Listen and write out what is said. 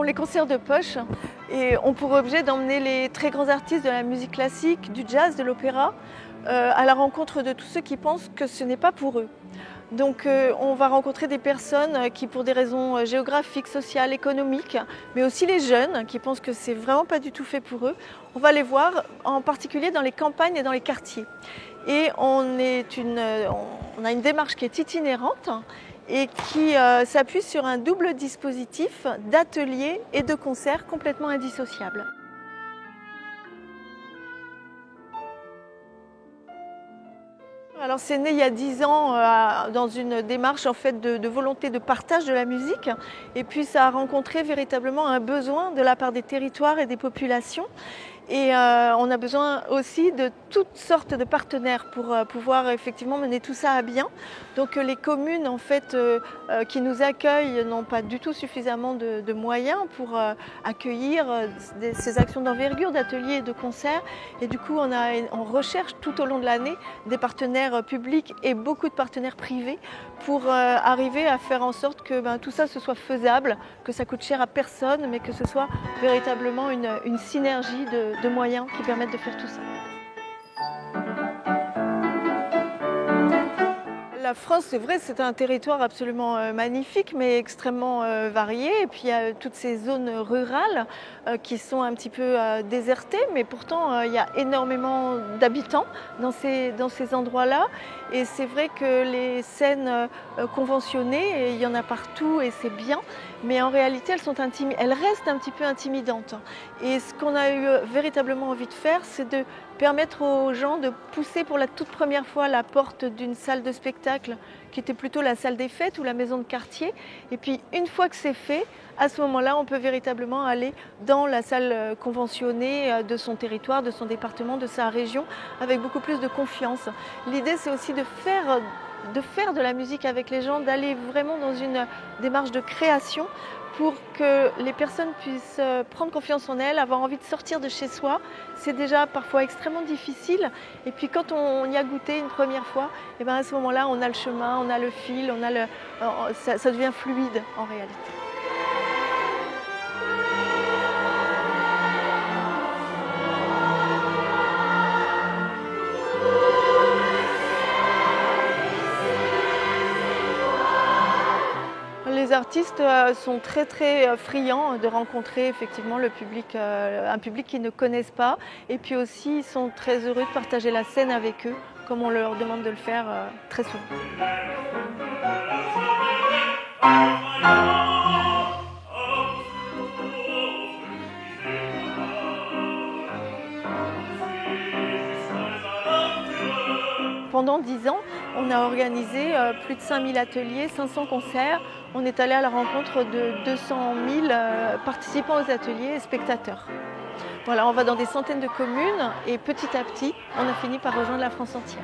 appelons les concerts de poche et ont pour objet d'emmener les très grands artistes de la musique classique, du jazz, de l'opéra à la rencontre de tous ceux qui pensent que ce n'est pas pour eux. Donc on va rencontrer des personnes qui, pour des raisons géographiques, sociales, économiques, mais aussi les jeunes qui pensent que c'est vraiment pas du tout fait pour eux, on va les voir en particulier dans les campagnes et dans les quartiers. Et on a une démarche qui est itinérante et qui s'appuie sur un double dispositif d'ateliers et de concerts complètement indissociables. Alors c'est né il y a 10 ans dans une démarche en fait de volonté de partage de la musique, et puis ça a rencontré véritablement un besoin de la part des territoires et des populations. Et on a besoin aussi de toutes sortes de partenaires pour pouvoir effectivement mener tout ça à bien. Donc les communes en fait, qui nous accueillent n'ont pas du tout suffisamment de moyens pour accueillir ces actions d'envergure, d'ateliers et de concerts. Et du coup on recherche tout au long de l'année des partenaires publics et beaucoup de partenaires privés pour arriver à faire en sorte que tout ça ce soit faisable, que ça coûte cher à personne, mais que ce soit véritablement une synergie de moyens qui permettent de faire tout ça. La France, c'est vrai, c'est un territoire absolument magnifique, mais extrêmement varié. Et puis il y a toutes ces zones rurales qui sont un petit peu désertées, mais pourtant il y a énormément d'habitants dans ces endroits-là. Et c'est vrai que les scènes conventionnées, et il y en a partout et c'est bien, mais en réalité elles restent un petit peu intimidantes. Et ce qu'on a eu véritablement envie de faire, c'est de permettre aux gens de pousser pour la toute première fois la porte d'une salle de spectacle qui était plutôt la salle des fêtes ou la maison de quartier. Et puis une fois que c'est fait, à ce moment-là, on peut véritablement aller dans la salle conventionnée de son territoire, de son département, de sa région, avec beaucoup plus de confiance. L'idée, c'est aussi de faire de la musique avec les gens, d'aller vraiment dans une démarche de création pour que les personnes puissent prendre confiance en elles, avoir envie de sortir de chez soi. C'est déjà parfois extrêmement difficile. Et puis quand on y a goûté une première fois, et à ce moment-là, on a le chemin, on a le fil, ça devient fluide en réalité. Les artistes sont très friands de rencontrer effectivement le public, un public qu'ils ne connaissent pas, et puis aussi ils sont très heureux de partager la scène avec eux, comme on leur demande de le faire très souvent. Pendant 10 ans, on a organisé plus de 5000 ateliers, 500 concerts. On est allé à la rencontre de 200 000 participants aux ateliers et spectateurs. Voilà, on va dans des centaines de communes et petit à petit, on a fini par rejoindre la France entière.